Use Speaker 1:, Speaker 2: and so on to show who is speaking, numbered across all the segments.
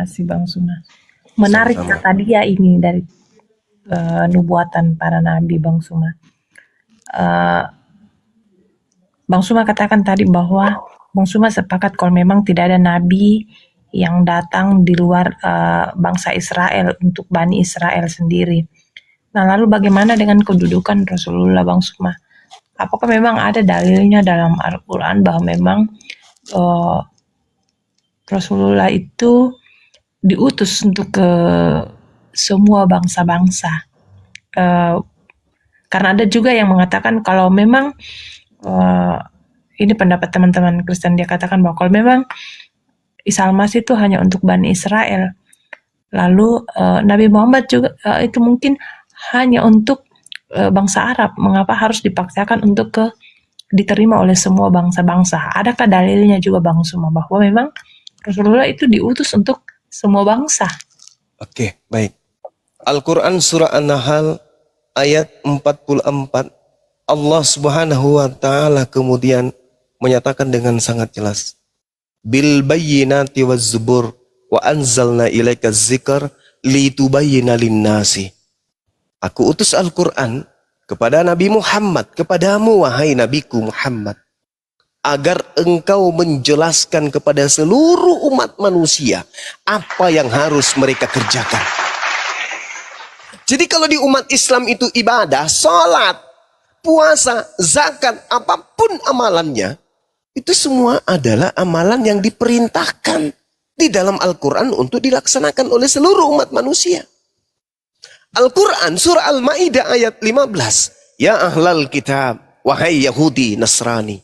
Speaker 1: kasih Bang Suma. Menarik
Speaker 2: Sama-sama.
Speaker 1: kata dia ini dari nubuatan para nabi Bang Suma. Bang Suma katakan tadi bahwa Bang Suma sepakat kalau memang tidak ada nabi yang datang di luar bangsa Israel untuk Bani Israel sendiri. Nah, lalu bagaimana dengan kedudukan Rasulullah Bang Suma? Apakah memang ada dalilnya dalam Al-Quran bahwa memang Rasulullah itu diutus untuk ke semua bangsa-bangsa? Karena ada juga yang mengatakan kalau memang ini pendapat teman-teman Kristen, dia katakan bahwa kalau memang Isa Al-Masih itu hanya untuk Bani Israel, lalu Nabi Muhammad juga itu mungkin hanya untuk bangsa Arab. Mengapa harus dipaksakan untuk diterima oleh semua bangsa-bangsa? Adakah dalilnya juga Bang Suma bahwa memang Rasulullah itu diutus untuk semua bangsa?
Speaker 2: Oke, baik. Al-Quran surah An-Nahl ayat 44, Allah Subhanahu wa Ta'ala kemudian menyatakan dengan sangat jelas, bil bayyinati waz zubur wa anzalna ilaika dzikr litubayyana lin-nasi. Aku utus Al-Quran kepada Nabi Muhammad, kepadamu wahai Nabiku Muhammad, agar engkau menjelaskan kepada seluruh umat manusia apa yang harus mereka kerjakan. Jadi kalau di umat Islam itu ibadah, sholat, puasa, zakat, apapun amalannya, itu semua adalah amalan yang diperintahkan di dalam Al-Quran untuk dilaksanakan oleh seluruh umat manusia. Al-Quran surah Al-Ma'idah ayat 15. Ya ahlal kitab, wahai Yahudi, Nasrani,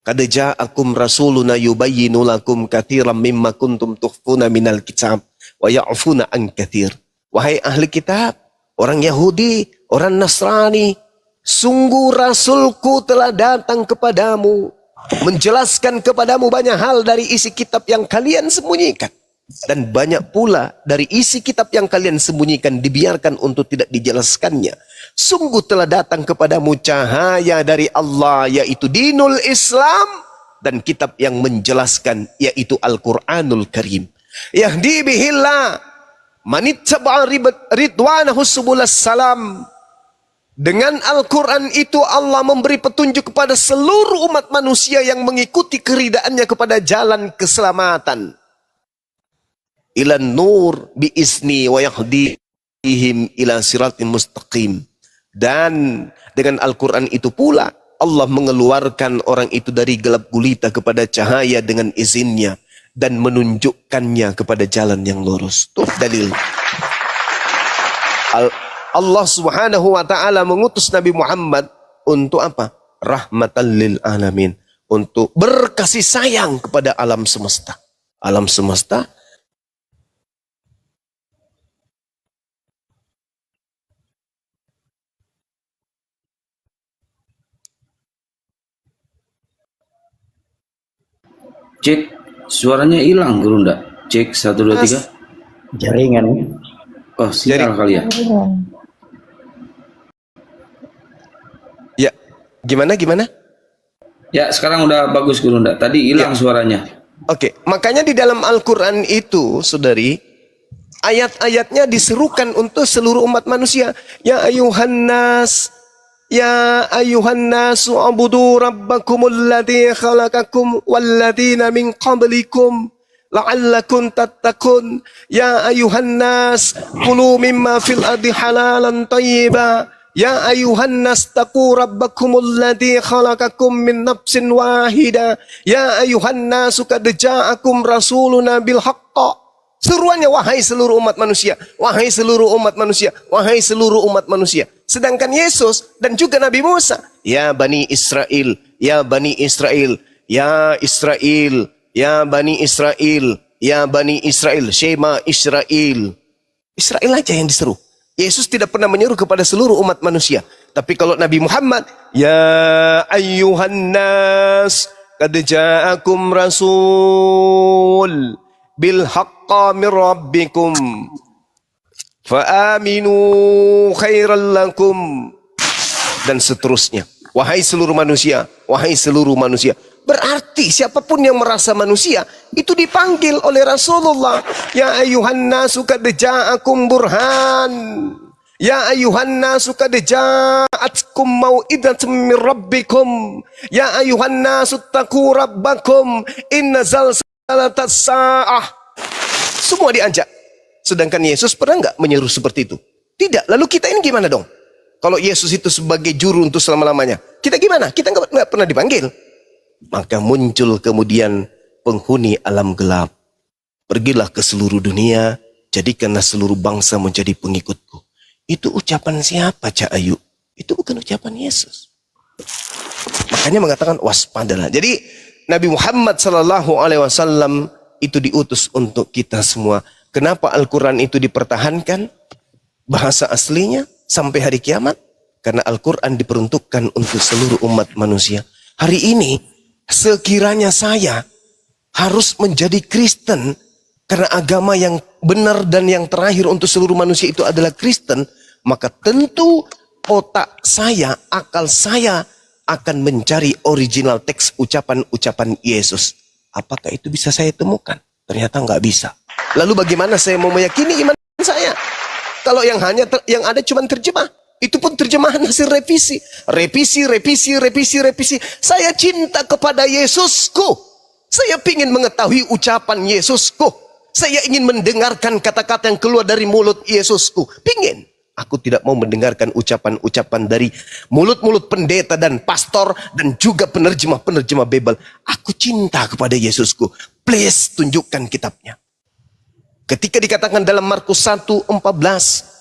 Speaker 2: qad ja'akum rasuluna yubayyinu lakum katsiran mimma kuntum tukhfuna minal kitab wa ya'funa an katsir. Wahai ahli kitab, orang Yahudi, orang Nasrani, sungguh Rasulku telah datang kepadamu, menjelaskan kepadamu banyak hal dari isi kitab yang kalian sembunyikan. Dan banyak pula dari isi kitab yang kalian sembunyikan dibiarkan untuk tidak dijelaskannya. Sungguh telah datang kepadamu cahaya dari Allah, yaitu dinul Islam, dan kitab yang menjelaskan, yaitu Al-Quranul Karim. Yahdi bihillah manittaba'a ridwanahu subulas salam. Dengan Al-Quran itu Allah memberi petunjuk kepada seluruh umat manusia yang mengikuti keridaannya kepada jalan keselamatan. Ilan nur biizni wa yahdihim ila siratin mustaqim. Dan dengan Al-Quran itu pula Allah mengeluarkan orang itu dari gelap gulita kepada cahaya dengan izinnya dan menunjukkannya kepada jalan yang lurus. Tuh dalil. Allah Subhanahu wa Ta'ala mengutus Nabi Muhammad untuk apa? Rahmatan lil alamin, untuk berkasih sayang kepada alam semesta. Alam semesta
Speaker 3: Cek, suaranya hilang, Gurunda. Cek 1 2 3.
Speaker 4: Jaringan.
Speaker 3: Oh, sinyal kali ya.
Speaker 2: ya, gimana?
Speaker 3: Ya, sekarang udah bagus, Gurunda. Tadi hilang suaranya.
Speaker 2: Oke, makanya di dalam Al-Quran itu, saudari, ayat-ayatnya diserukan untuk seluruh umat manusia. Ya ayuhan nas, ya ayuhan nasu abudu rabbakumul ladzi khalaqakum walladzina min qablikum la'allakum tattaqun. Ya ayuhan nas, kulu mimma fil ardi halalan thayyiba. Ya ayuhan nas taqu rabbakumul ladzi khalaqakum min nafsin wahida. Ya ayuhan nasu qad ja'akum rasuluna bil haqq. Seruannya wahai seluruh umat manusia, wahai seluruh umat manusia, wahai seluruh umat manusia. Sedangkan Yesus dan juga Nabi Musa, ya Bani Israel, ya Bani Israel, ya Israel, ya Bani Israel, ya Bani Israel, Shema Israel. Israel aja yang diseru. Yesus tidak pernah menyuruh kepada seluruh umat manusia. Tapi kalau Nabi Muhammad, ya ayyuhan nas, qad ja'akum rasul bil haqqa min rabbikum fa aminu khairan lakum, dan seterusnya. Wahai seluruh manusia, wahai seluruh manusia, Berarti siapapun yang merasa manusia itu dipanggil oleh Rasulullah. Ya ayuhan nasu qad ja'akum burhan. Ya ayuhan nasu qad ja'atkum mau'idatun min rabbikum. Ya ayuhan nasu taqu rabbakum inna zalzalatas sa'ah. Semua diajak. Sedangkan Yesus pernah nggak menyeru seperti itu? Tidak. Lalu kita ini gimana dong? Kalau Yesus itu sebagai juru untuk selama-lamanya, kita gimana? Kita nggak pernah dipanggil. Maka muncul kemudian penghuni alam gelap. Pergilah ke seluruh dunia, jadikanlah seluruh bangsa menjadi pengikutku. Itu ucapan siapa, Cak Ayu? Itu bukan ucapan Yesus. Makanya mengatakan waspadalah. Jadi Nabi Muhammad SAW itu diutus untuk kita semua. Kenapa Al-Quran itu dipertahankan? Bahasa aslinya sampai hari kiamat. Karena Al-Quran diperuntukkan untuk seluruh umat manusia. Hari ini, sekiranya saya harus menjadi Kristen, karena agama yang benar dan yang terakhir untuk seluruh manusia itu adalah Kristen, maka tentu otak saya, akal saya akan mencari original teks ucapan-ucapan Yesus. Apakah itu bisa saya temukan? Ternyata nggak bisa. Lalu bagaimana saya mau meyakini iman saya? Kalau yang ada cuma terjemah. Itu pun terjemahan hasil revisi. Revisi. Saya cinta kepada Yesusku. Saya ingin mengetahui ucapan Yesusku. Saya ingin mendengarkan kata-kata yang keluar dari mulut Yesusku. Pingin. Aku tidak mau mendengarkan ucapan-ucapan dari mulut-mulut pendeta dan pastor dan juga penerjemah-penerjemah Bible. Aku cinta kepada Yesusku. Please tunjukkan kitabnya. Ketika dikatakan dalam Markus 1:14,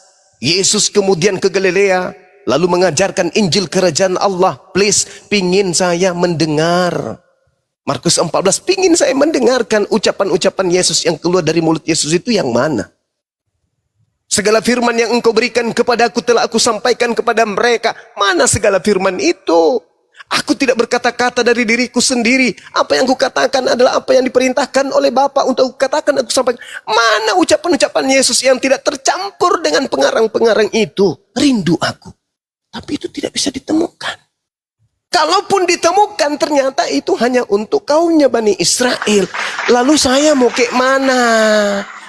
Speaker 2: Yesus kemudian ke Galilea, lalu mengajarkan Injil Kerajaan Allah. Please, pingin saya mendengar. Markus 14, pingin saya mendengarkan ucapan-ucapan Yesus yang keluar dari mulut Yesus itu yang mana? Segala firman yang engkau berikan kepadaku telah aku sampaikan kepada mereka. Mana segala firman itu? Aku tidak berkata-kata dari diriku sendiri. Apa yang kukatakan adalah apa yang diperintahkan oleh Bapa untuk aku katakan, aku sampaikan. Mana ucapan-ucapan Yesus yang tidak tercampur dengan pengarang-pengarang itu? Rindu aku. Tapi itu tidak bisa ditemukan. Kalaupun ditemukan, ternyata itu hanya untuk kaumnya Bani Israel. Lalu saya mau ke mana?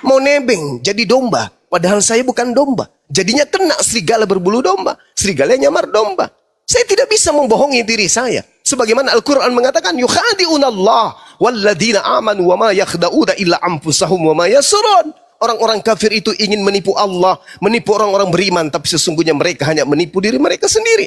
Speaker 2: Mau nebeng jadi domba. Padahal saya bukan domba. Jadinya kena serigala berbulu domba. Serigala nyamar domba. Saya tidak bisa membohongi diri saya. Sebagaimana Al-Quran mengatakan, yukhadi'unallah walladina amanu wa ma yakhda'una illa anfusahum wa ma yasurun. Orang-orang kafir itu ingin menipu Allah, menipu orang-orang beriman, tapi sesungguhnya mereka hanya menipu diri mereka sendiri.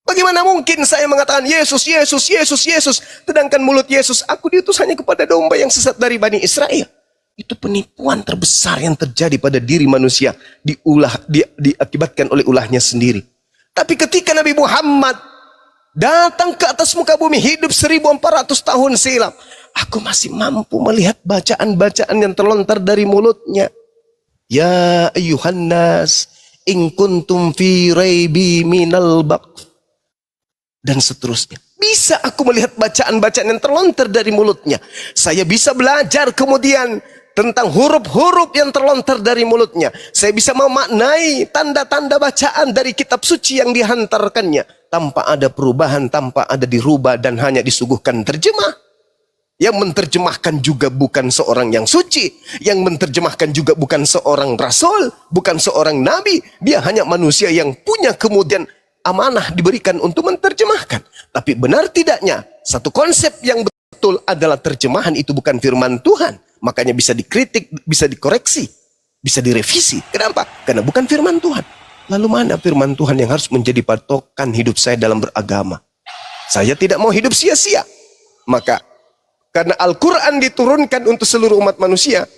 Speaker 2: Bagaimana mungkin saya mengatakan Yesus, Yesus, Yesus, Yesus, sedangkan mulut Yesus, aku diutus hanya kepada domba yang sesat dari Bani Israel. Itu penipuan terbesar yang terjadi pada diri manusia, diakibatkan oleh ulahnya sendiri. Tapi ketika Nabi Muhammad datang ke atas muka bumi, hidup 1400 tahun silam, aku masih mampu melihat bacaan-bacaan yang terlontar dari mulutnya. Ya ayyuhan nas, in kuntum fi raibi minal baqf. Dan seterusnya. Bisa aku melihat bacaan-bacaan yang terlontar dari mulutnya. Saya bisa belajar kemudian tentang huruf-huruf yang terlontar dari mulutnya. Saya bisa memaknai tanda-tanda bacaan dari kitab suci yang dihantarkannya. Tanpa ada perubahan, tanpa ada dirubah dan hanya disuguhkan terjemah. Yang menerjemahkan juga bukan seorang yang suci. Yang menerjemahkan juga bukan seorang rasul, bukan seorang nabi. Dia hanya manusia yang punya kemudian amanah diberikan untuk menerjemahkan. Tapi benar tidaknya, satu konsep yang betul adalah terjemahan itu bukan firman Tuhan. Makanya bisa dikritik, bisa dikoreksi, bisa direvisi. Kenapa? Karena bukan firman Tuhan. Lalu mana firman Tuhan yang harus menjadi patokan hidup saya dalam beragama? Saya tidak mau hidup sia-sia. Maka, karena Al-Quran diturunkan untuk seluruh umat manusia,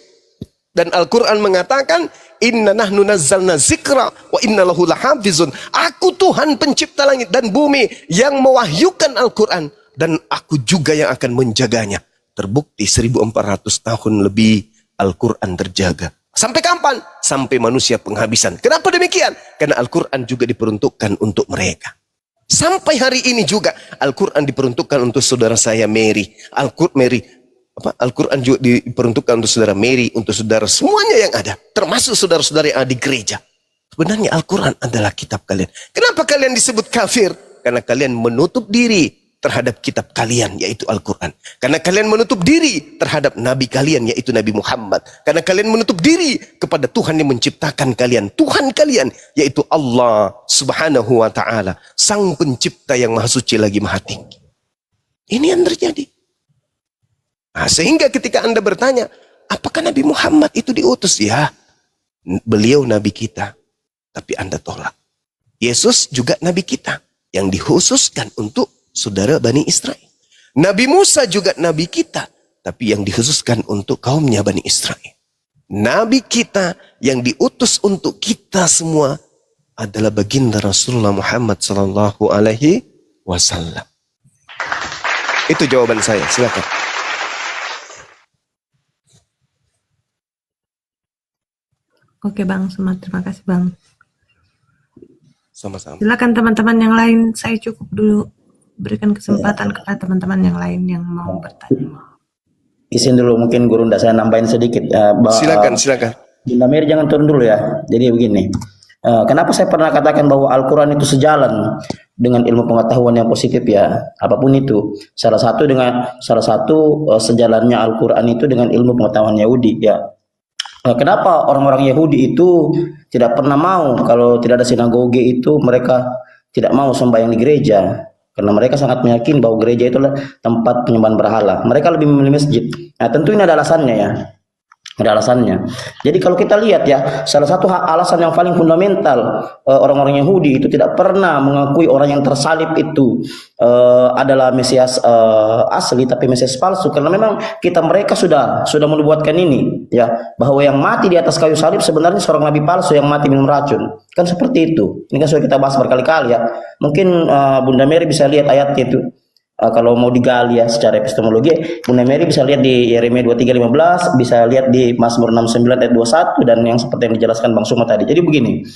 Speaker 2: dan Al-Quran mengatakan, Inna nahnu nazzalna zikra wa inna lahu lahafizun. Aku Tuhan pencipta langit dan bumi yang mewahyukan Al-Quran. Dan aku juga yang akan menjaganya. Terbukti 1400 tahun lebih Al-Quran terjaga. Sampai kapan? Sampai manusia penghabisan. Kenapa demikian? Karena Al-Quran juga diperuntukkan untuk mereka. Sampai hari ini juga Al-Quran diperuntukkan untuk saudara saya Mary. Al-Quran juga diperuntukkan untuk saudara Mary, untuk saudara semuanya yang ada. Termasuk saudara-saudara yang ada di gereja. Sebenarnya Al-Quran adalah kitab kalian. Kenapa kalian disebut kafir? Karena kalian menutup diri, terhadap kitab kalian, yaitu Al-Quran. Karena kalian menutup diri terhadap Nabi kalian, yaitu Nabi Muhammad. Karena kalian menutup diri kepada Tuhan yang menciptakan kalian. Tuhan kalian, yaitu Allah subhanahu wa ta'ala. Sang pencipta yang maha suci lagi maha tinggi. Ini yang terjadi. Nah, sehingga ketika Anda bertanya, apakah Nabi Muhammad itu diutus? Ya, beliau Nabi kita. Tapi Anda tolak. Yesus juga Nabi kita. Yang dikhususkan untuk saudara Bani Israel. Nabi Musa juga Nabi kita. Tapi yang dikhususkan untuk kaumnya Bani Israel. Nabi kita yang diutus untuk kita semua adalah baginda Rasulullah Muhammad sallallahu alaihi wasallam. Itu jawaban saya. Silakan.
Speaker 1: Oke Bang, terima kasih Bang.
Speaker 2: Sama-sama.
Speaker 1: Silakan teman-teman yang lain, saya cukup dulu berikan kesempatan kepada teman-teman yang lain yang mau bertanya.
Speaker 4: Izin dulu mungkin Guru ndak saya nambahin sedikit.
Speaker 2: Silakan.
Speaker 4: Bunda Mary jangan turun dulu ya. Jadi begini, kenapa saya pernah katakan bahwa Al-Quran itu sejalan dengan ilmu pengetahuan yang positif ya, apapun itu. Salah satu sejalannya Al-Quran itu dengan ilmu pengetahuan Yahudi ya. Kenapa orang-orang Yahudi itu tidak pernah mau kalau tidak ada sinagoge itu mereka tidak mau sembahyang di gereja? Karena mereka sangat meyakini bahwa gereja itu adalah tempat penyembahan berhala. Mereka lebih memilih masjid. Nah, tentu ini ada alasannya ya. Ada alasannya. Jadi kalau kita lihat ya, salah satu alasan yang paling fundamental orang-orang Yahudi itu tidak pernah mengakui orang yang tersalib itu adalah Mesias asli, tapi Mesias palsu. Karena memang mereka sudah menubuatkan ini ya, bahwa yang mati di atas kayu salib sebenarnya seorang nabi palsu yang mati minum racun. Kan seperti itu. Ini kan sudah kita bahas berkali-kali ya. Mungkin Bunda Mary bisa lihat ayatnya itu. Kalau mau digali ya secara epistemologi, Bunda Mary bisa lihat di Yeremia 23:15, bisa lihat di Mazmur 69 ayat 21, dan yang seperti yang dijelaskan Bang Suma tadi. Jadi begini,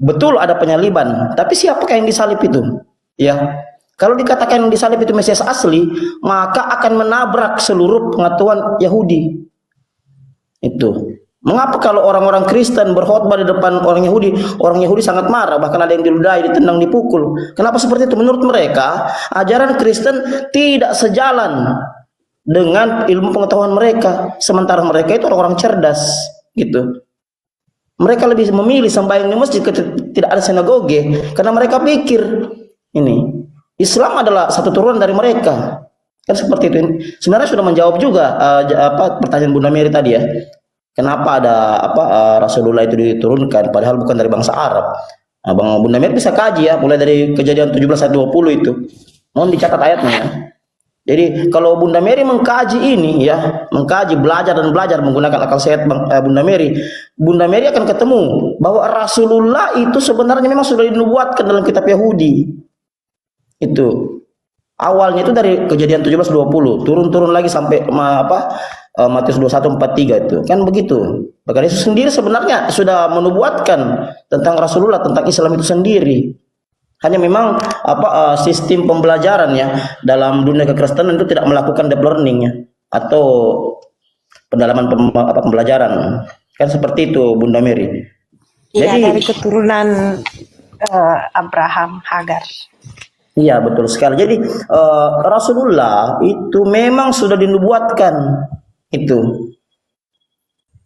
Speaker 4: betul ada penyaliban, tapi siapakah yang disalib itu? Ya, kalau dikatakan yang disalib itu Mesias asli, maka akan menabrak seluruh pengetahuan Yahudi. Itu. Mengapa kalau orang-orang Kristen berkhotbah di depan orang Yahudi sangat marah, bahkan ada yang diludahi, ditendang, dipukul. Kenapa seperti itu? Menurut mereka, ajaran Kristen tidak sejalan dengan ilmu pengetahuan mereka. Sementara mereka itu orang-orang cerdas, gitu. Mereka lebih memilih sembahyang di masjid, tidak ada sinagoge, karena mereka pikir ini Islam adalah satu turunan dari mereka. Kan seperti itu. Sebenarnya sudah menjawab juga pertanyaan Bunda Mary tadi ya. Kenapa ada Rasulullah itu diturunkan padahal bukan dari bangsa Arab. Bang Bunda Mary bisa kaji ya, mulai dari Kejadian 17 ayat 20 itu. Mohon dicatat ayatnya ya. Jadi kalau Bunda Mary mengkaji ini ya, belajar menggunakan akal sehat Bunda Mary akan ketemu bahwa Rasulullah itu sebenarnya memang sudah dinubuatkan dalam kitab Yahudi. Itu. Awalnya itu dari Kejadian 17:20, turun lagi sampai Matius 21:43 itu. Kan begitu. Bahkan Yesus sendiri sebenarnya sudah menubuatkan tentang Rasulullah, tentang Islam itu sendiri. Hanya memang sistem pembelajaran ya dalam dunia kekristenan itu tidak melakukan deep learning ya, atau pendalaman pembelajaran. Kan seperti itu Bunda Mary.
Speaker 1: Iya, dari keturunan Abraham, Hagar.
Speaker 4: Iya betul sekali. Jadi Rasulullah itu memang sudah dinubuatkan, itu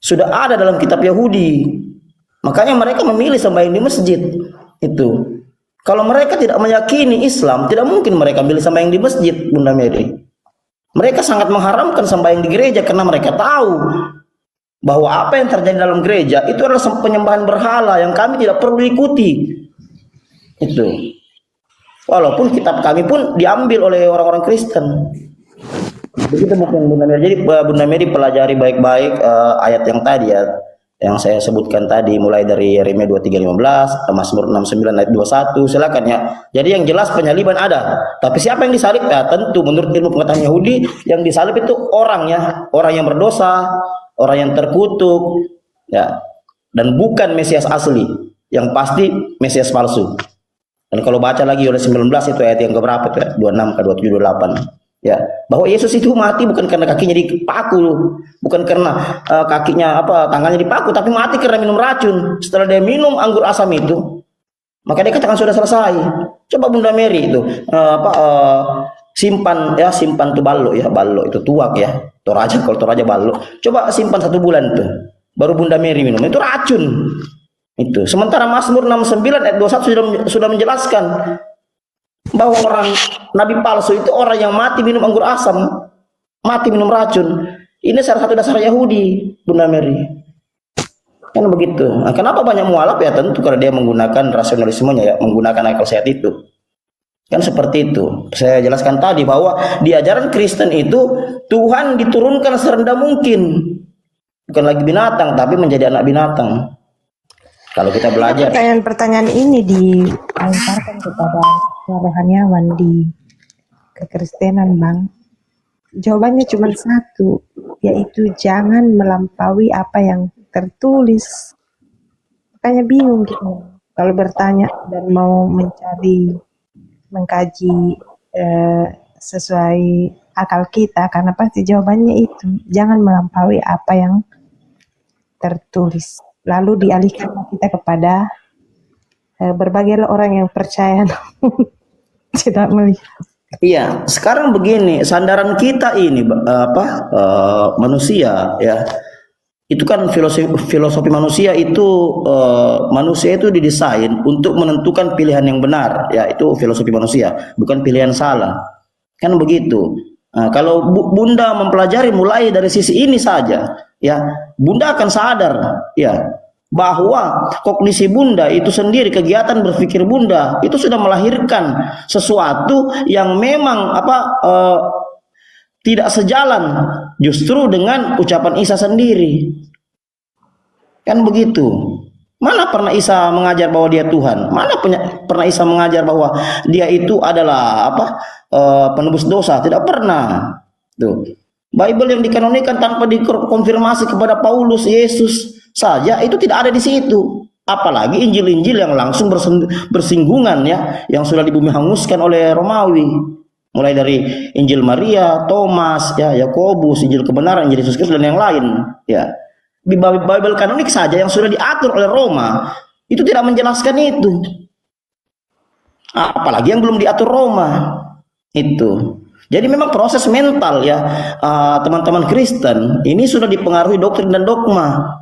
Speaker 4: sudah ada dalam kitab Yahudi. Makanya mereka memilih sembahyang di masjid. Itu kalau mereka tidak meyakini Islam, tidak mungkin mereka milih sembahyang di masjid, Bunda Mary. Mereka sangat mengharamkan sembahyang di gereja karena mereka tahu bahwa apa yang terjadi dalam gereja itu adalah penyembahan berhala yang kami tidak perlu ikuti. Itu. Walaupun kitab kami pun diambil oleh orang-orang Kristen. Begitu mungkin Bunda Mary. Jadi Bunda Mary pelajari baik-baik ayat yang tadi ya, yang saya sebutkan tadi, mulai dari Yeremia 23:15, Mazmur 69 ayat 21. Silakan ya. Jadi yang jelas penyaliban ada. Tapi siapa yang disalib? Ya tentu menurut ilmu pengetahuan Yahudi yang disalib itu orang yang berdosa, orang yang terkutuk ya, dan bukan Mesias asli, yang pasti Mesias palsu. Dan kalau baca lagi oleh 19 itu ayat yang keberapa itu ya? 26 ke 27 28 ya, bahwa Yesus itu mati bukan karena kakinya dipaku, bukan karena tangannya dipaku, tapi mati karena minum racun. Setelah dia minum anggur asam itu, Maka dia katakan sudah selesai. Coba Bunda Mary itu simpan tuh ballo itu tuak ya. Toraja, kalau Toraja ballo. Coba simpan 1 bulan tuh. Baru Bunda Mary minum. Itu racun. Itu. Sementara Mazmur 69 ayat 21 sudah menjelaskan bahwa orang nabi palsu itu orang yang mati minum anggur asam, mati minum racun. Ini salah satu dasar Yahudi, Bunda Mary. Kan begitu. Nah, kenapa banyak mualaf ya? Tentu karena dia menggunakan rasionalismenya ya, menggunakan akal sehat itu. Kan seperti itu. Saya jelaskan tadi bahwa di ajaran Kristen itu Tuhan diturunkan serendah mungkin. Bukan lagi binatang, tapi menjadi anak binatang. Kalau kita belajar.
Speaker 5: Pertanyaan-pertanyaan ini diantarkan kepada rohaniawan di kekristenan, Bang. Jawabannya cuma satu, yaitu jangan melampaui apa yang tertulis. Makanya bingung gitu. Kalau bertanya dan mau mengkaji sesuai akal kita, karena pasti jawabannya itu jangan melampaui apa yang tertulis. Lalu dialihkan kita kepada berbagai orang yang percaya tidak melihat.
Speaker 4: Iya, sekarang begini, sandaran kita ini manusia ya. Itu kan filosofi manusia itu manusia itu didesain untuk menentukan pilihan yang benar, ya itu filosofi manusia, bukan pilihan salah. Kan begitu. Nah, kalau Bunda mempelajari mulai dari sisi ini saja, ya, Bunda akan sadar ya bahwa kognisi Bunda itu sendiri, kegiatan berpikir Bunda itu sudah melahirkan sesuatu yang memang tidak sejalan justru dengan ucapan Isa sendiri. Kan begitu. Mana pernah Isa mengajar bahwa dia Tuhan? Mana pernah Isa mengajar bahwa dia itu adalah penebus dosa? Tidak pernah. Tuh. Bible yang dikanonikan tanpa dikonfirmasi kepada Paulus, Yesus saja itu tidak ada di situ. Apalagi Injil-Injil yang langsung bersinggungan ya, yang sudah dibumi hanguskan oleh Romawi. Mulai dari Injil Maria, Thomas, ya, Yakobus, Injil kebenaran, Injil Yesus Kristus dan yang lain, ya. Di Bible kanonik saja yang sudah diatur oleh Roma itu tidak menjelaskan itu. Apalagi yang belum diatur Roma itu. Jadi memang proses mental ya teman-teman Kristen ini sudah dipengaruhi doktrin dan dogma.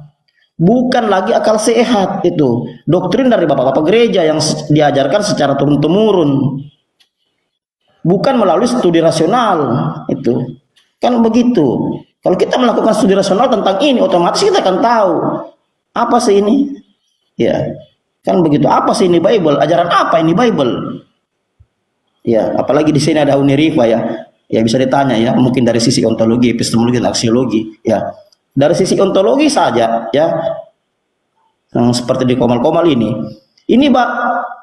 Speaker 4: Bukan lagi akal sehat itu. Doktrin dari bapak-bapak gereja yang diajarkan secara turun-temurun. Bukan melalui studi rasional itu. Kan begitu. Kalau kita melakukan studi rasional tentang ini, otomatis kita akan tahu apa sih ini. Ya. Kan begitu. Apa sih ini Bible? Ajaran apa ini Bible? Ya, apalagi di sini ada Uniriva ya. Ya bisa ditanya ya, mungkin dari sisi ontologi, epistemologi dan aksiologi ya. Dari sisi ontologi saja ya. Yang seperti di komal-komal ini. Ini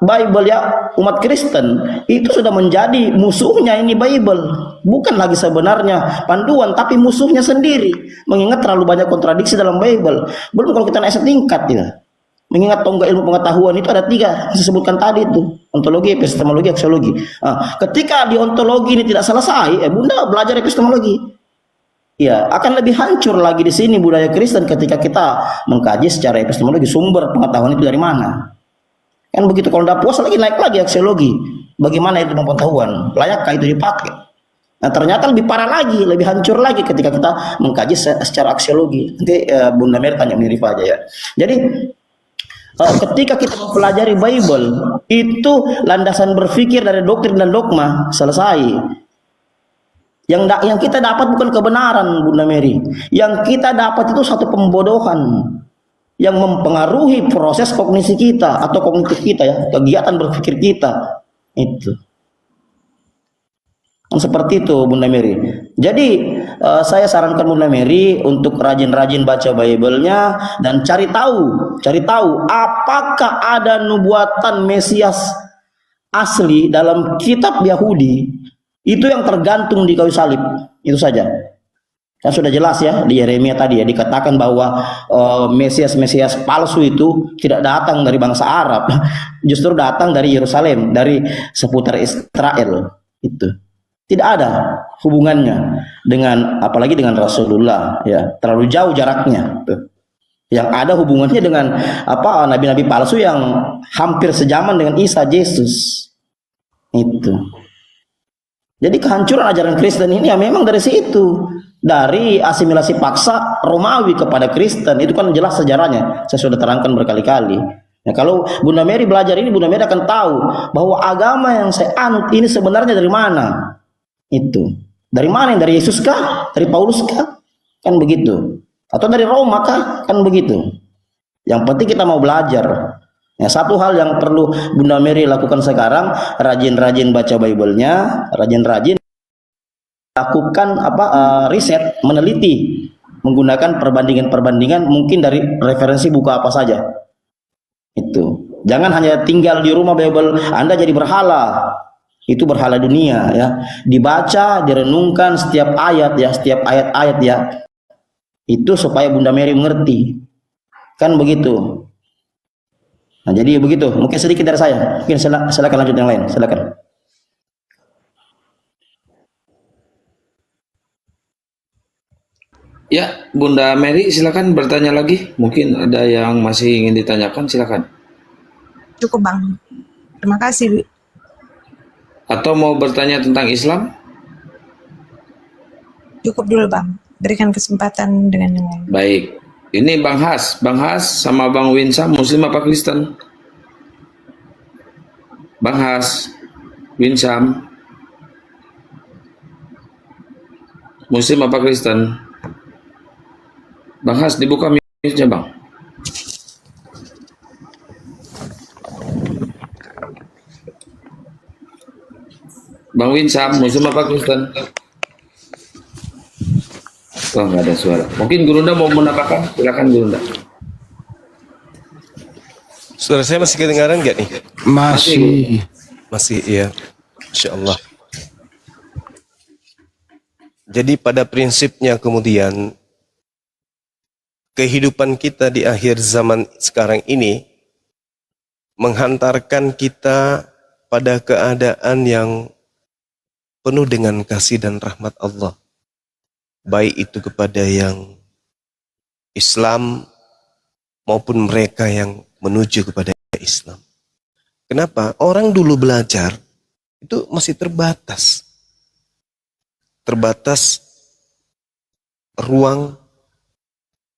Speaker 4: Bible ya, umat Kristen itu sudah menjadi musuhnya ini Bible. Bukan lagi sebenarnya panduan, tapi musuhnya sendiri. Mengingat terlalu banyak kontradiksi dalam Bible. Belum kalau kita naik setingkat ya. Mengingat tonggak ilmu pengetahuan itu ada 3 yang saya sebutkan tadi itu. Ontologi, epistemologi, aksiologi. Nah, ketika di ontologi ini tidak selesai, Bunda belajar epistemologi. Ya, akan lebih hancur lagi di sini budaya Kristen ketika kita mengkaji secara epistemologi sumber pengetahuan itu dari mana. Kan begitu, kalau tidak puas lagi naik lagi aksiologi. Bagaimana itu pengetahuan? Layakkah itu dipakai? Nah, ternyata lebih parah lagi, lebih hancur lagi ketika kita mengkaji secara aksiologi. Nanti Bunda Mary tanya Mirifa aja ya. Jadi ketika kita mempelajari Bible, itu landasan berpikir dari doktrin dan dogma selesai. Yang kita dapat bukan kebenaran, Bunda Mary. Yang kita dapat itu satu pembodohan yang mempengaruhi proses kognisi kita atau kognitif kita ya, kegiatan berpikir kita itu. Seperti itu Bunda Mary. Jadi saya sarankan Bunda Mary untuk rajin-rajin baca Bible-nya dan cari tahu apakah ada nubuatan Mesias asli dalam kitab Yahudi. Itu yang tergantung di kayu salib. Itu saja. Kan sudah jelas ya di Yeremia tadi ya, dikatakan bahwa Mesias palsu itu tidak datang dari bangsa Arab, justru datang dari Yerusalem, dari seputar Israel. Itu tidak ada hubungannya dengan apalagi dengan Rasulullah ya, terlalu jauh jaraknya tuh. yang ada hubungannya dengan apa nabi-nabi palsu yang hampir sejaman dengan Isa Yesus. Itu. Jadi kehancuran ajaran Kristen ini ya memang dari situ, dari asimilasi paksa Romawi kepada Kristen. Itu kan jelas sejarahnya, saya sudah terangkan berkali-kali. Nah, kalau Bunda Mary belajar ini, Bunda Mary akan tahu bahwa agama yang saya anut ini sebenarnya dari mana. Itu dari mana? Dari Yesus kah? Dari Paulus kah? Kan begitu. Atau dari Roma kah? Kan begitu. Yang penting kita mau belajar. Ya, satu hal yang perlu Bunda Mary lakukan sekarang, rajin-rajin baca Bible-nya, rajin-rajin lakukan riset, meneliti, menggunakan perbandingan-perbandingan mungkin dari referensi buku apa saja. Itu. Jangan hanya tinggal di rumah Bible, Anda jadi berhala. Itu berhala dunia ya. Dibaca, direnungkan setiap ayat ya, setiap ayat-ayat ya. Itu supaya Bunda Mary mengerti. Kan begitu. Nah, jadi begitu. Mungkin sedikit dari saya. Mungkin silakan lanjut yang lain. Silakan.
Speaker 3: Ya, Bunda Mary silakan bertanya lagi. Mungkin ada yang masih ingin ditanyakan, silakan.
Speaker 5: Cukup Bang. Terima kasih.
Speaker 3: Atau mau bertanya tentang Islam?
Speaker 5: Cukup dulu Bang. Berikan kesempatan dengan yang lain.
Speaker 3: Baik. Ini Bang Has sama Bang Winsam, Muslim apa Kristen? Bang Has, Winsam, Muslim apa Kristen? Bang Has, dibuka mic-nya Bang. Bang Winsam, Muslim apa Kristen? Wah, nggak ada suara. Mungkin Gurunda mau menambahkan? Silakan Gurunda.
Speaker 2: Suara saya masih kedengaran nggak nih? Masih, iya. Insya Allah. Jadi pada prinsipnya kemudian kehidupan kita di akhir zaman sekarang ini menghantarkan kita pada keadaan yang penuh dengan kasih dan rahmat Allah. Baik itu kepada yang Islam maupun mereka yang menuju kepada Islam. Kenapa? Orang dulu belajar itu masih terbatas. Terbatas ruang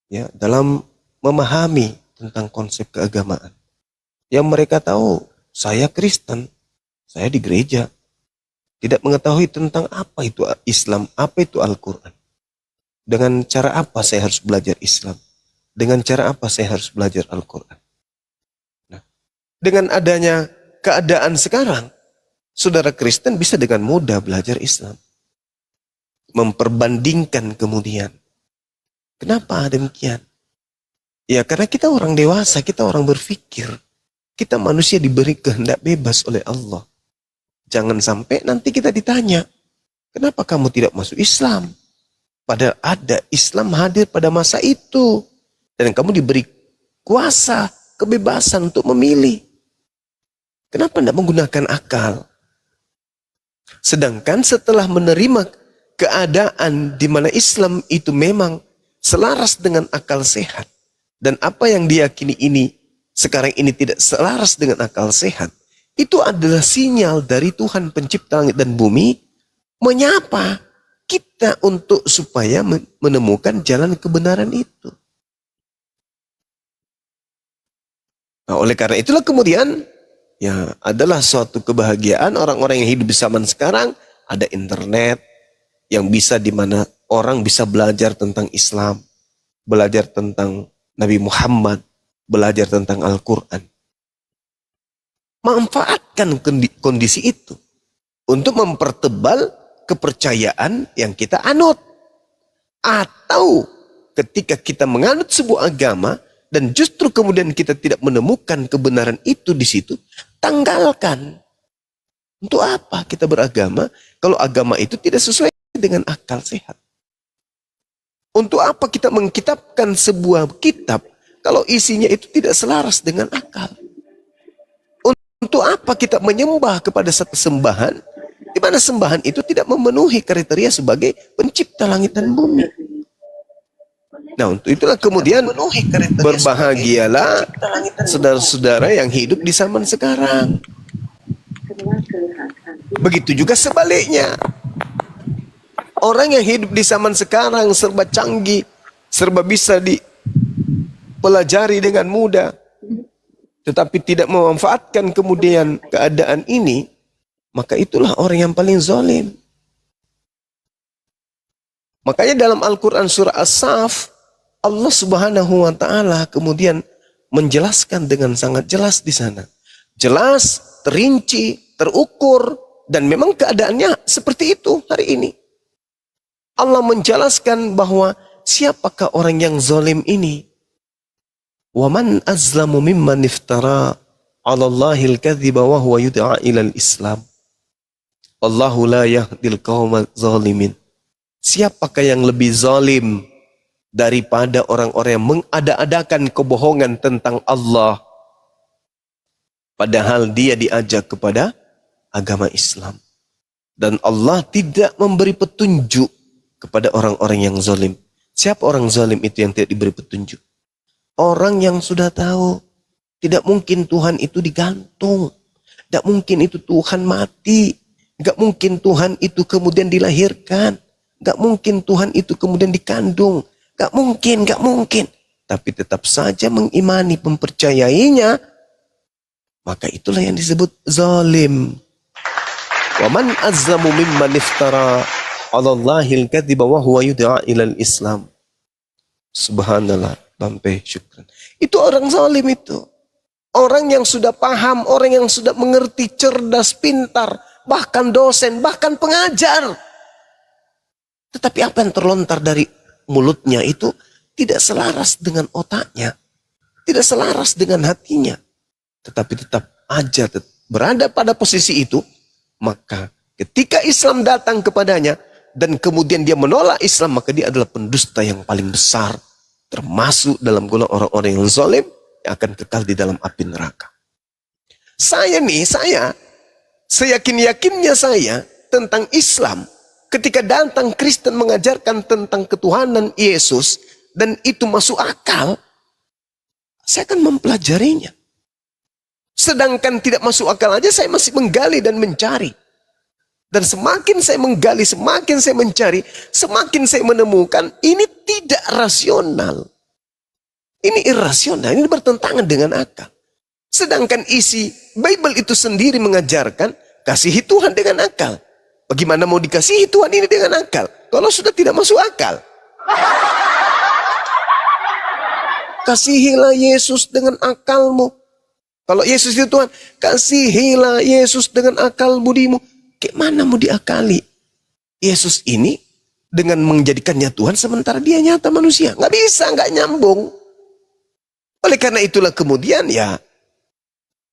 Speaker 2: ya dalam memahami tentang konsep keagamaan. Yang mereka tahu, saya Kristen, saya di gereja. Tidak mengetahui tentang apa itu Islam, apa itu Al-Quran. Dengan cara apa saya harus belajar Islam? Dengan cara apa saya harus belajar Al-Quran? Nah, dengan adanya keadaan sekarang, saudara Kristen bisa dengan mudah belajar Islam. Memperbandingkan kemudian. Kenapa demikian? Ya karena kita orang dewasa, kita orang berpikir. Kita manusia diberi kehendak bebas oleh Allah. Jangan sampai nanti kita ditanya, kenapa kamu tidak masuk Islam? Padahal ada Islam hadir pada masa itu. Dan kamu diberi kuasa, kebebasan untuk memilih. Kenapa tidak menggunakan akal? Sedangkan setelah menerima keadaan di mana Islam itu memang selaras dengan akal sehat. Dan apa yang diyakini ini, sekarang ini tidak selaras dengan akal sehat. Itu adalah sinyal dari Tuhan pencipta langit dan bumi menyapa kita untuk supaya menemukan jalan kebenaran itu. Nah, oleh karena itulah kemudian ya adalah suatu kebahagiaan orang-orang yang hidup di zaman sekarang, ada internet yang bisa di mana orang bisa belajar tentang Islam, belajar tentang Nabi Muhammad, belajar tentang Al-Quran. Manfaatkan kondisi itu untuk mempertebal kepercayaan yang kita anut. Atau ketika kita menganut sebuah agama dan justru kemudian kita tidak menemukan kebenaran itu di situ, tanggalkan. Untuk apa kita beragama kalau agama itu tidak sesuai dengan akal sehat? Untuk apa kita mengkitabkan sebuah kitab kalau isinya itu tidak selaras dengan akal? Untuk apa kita menyembah kepada satu sembahan di mana sembahan itu tidak memenuhi kriteria sebagai pencipta langit dan bumi? Nah, untuk itulah kemudian berbahagialah saudara-saudara yang hidup di zaman sekarang. Begitu juga sebaliknya. Orang yang hidup di zaman sekarang serba canggih, serba bisa dipelajari dengan mudah, tetapi tidak memanfaatkan kemudian keadaan ini, maka itulah orang yang paling zalim. Makanya dalam Al-Quran surah As-Saff, Allah Subhanahu wa Ta'ala kemudian menjelaskan dengan sangat jelas di sana. Jelas, terinci, terukur, dan memang keadaannya seperti itu hari ini. Allah menjelaskan bahwa siapakah orang yang zalim ini? وَمَنْ أَزْلَمُ مِمَّنْ اِفْتَرَى عَلَى اللَّهِ الْكَذِبَ وَهُوَ يُدْعَى إِلَى الْإِسْلَامِ وَاللَّهُ لَا يَهْدِي الْقَوْمَ الظَّالِمِينَ. Siapakah yang lebih zalim daripada orang-orang yang mengada-adakan kebohongan tentang Allah, padahal dia diajak kepada agama Islam. Dan Allah tidak memberi petunjuk kepada orang-orang yang zalim. Siapa orang zalim itu yang tidak diberi petunjuk? Orang yang sudah tahu, tidak mungkin Tuhan itu digantung. Tidak mungkin itu Tuhan mati. Tidak mungkin Tuhan itu kemudian dilahirkan. Tidak mungkin Tuhan itu kemudian dikandung. Gak mungkin. Tapi tetap saja mengimani, mempercayainya, maka itulah yang disebut zalim. Wa man azlamu mimman iftara 'ala Allahil kadhiba wa huwa yud'a ilal Islam. Subhanallah, Bampe, syukran. Itu orang zalim itu. Orang yang sudah paham, orang yang sudah mengerti, cerdas, pintar, bahkan dosen, bahkan pengajar. Tetapi apa yang terlontar dari mulutnya itu tidak selaras dengan otaknya, tidak selaras dengan hatinya, tetapi tetap aja berada pada posisi itu. Maka ketika Islam datang kepadanya dan kemudian dia menolak Islam, maka dia adalah pendusta yang paling besar, termasuk dalam golongan orang-orang yang zalim yang akan kekal di dalam api neraka. Saya seyakin-yakinnya saya tentang Islam. Ketika datang Kristen mengajarkan tentang ketuhanan Yesus dan itu masuk akal, saya akan mempelajarinya. Sedangkan tidak masuk akal aja saya masih menggali dan mencari. Dan semakin saya menggali, semakin saya mencari, semakin saya menemukan ini tidak rasional. Ini irasional, ini bertentangan dengan akal. Sedangkan isi Bible itu sendiri mengajarkan kasihi Tuhan dengan akal. Bagaimana mau dikasihi Tuhan ini dengan akal? Kalau sudah tidak masuk akal. Kasihilah Yesus dengan akalmu. Kalau Yesus itu Tuhan, kasihilah Yesus dengan akal budimu. Gimana mau diakali Yesus ini dengan menjadikannya Tuhan sementara dia nyata manusia? Nggak bisa, nggak nyambung. Oleh karena itulah kemudian ya,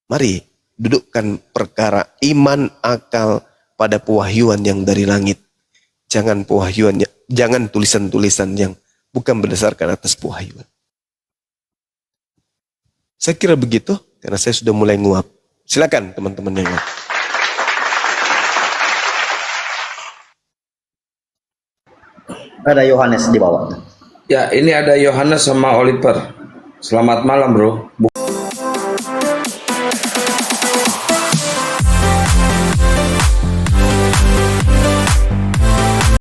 Speaker 2: mari dudukkan perkara iman, akal pada pewahyuan yang dari langit. Jangan pewahyuannya, jangan tulisan-tulisan yang bukan berdasarkan atas pewahyuan. Saya kira begitu, karena saya sudah mulai nguap. Silakan teman-teman yang lain.
Speaker 4: Ada Yohanes di bawah.
Speaker 3: Ya, ini ada Yohanes sama Oliver. Selamat malam, bro.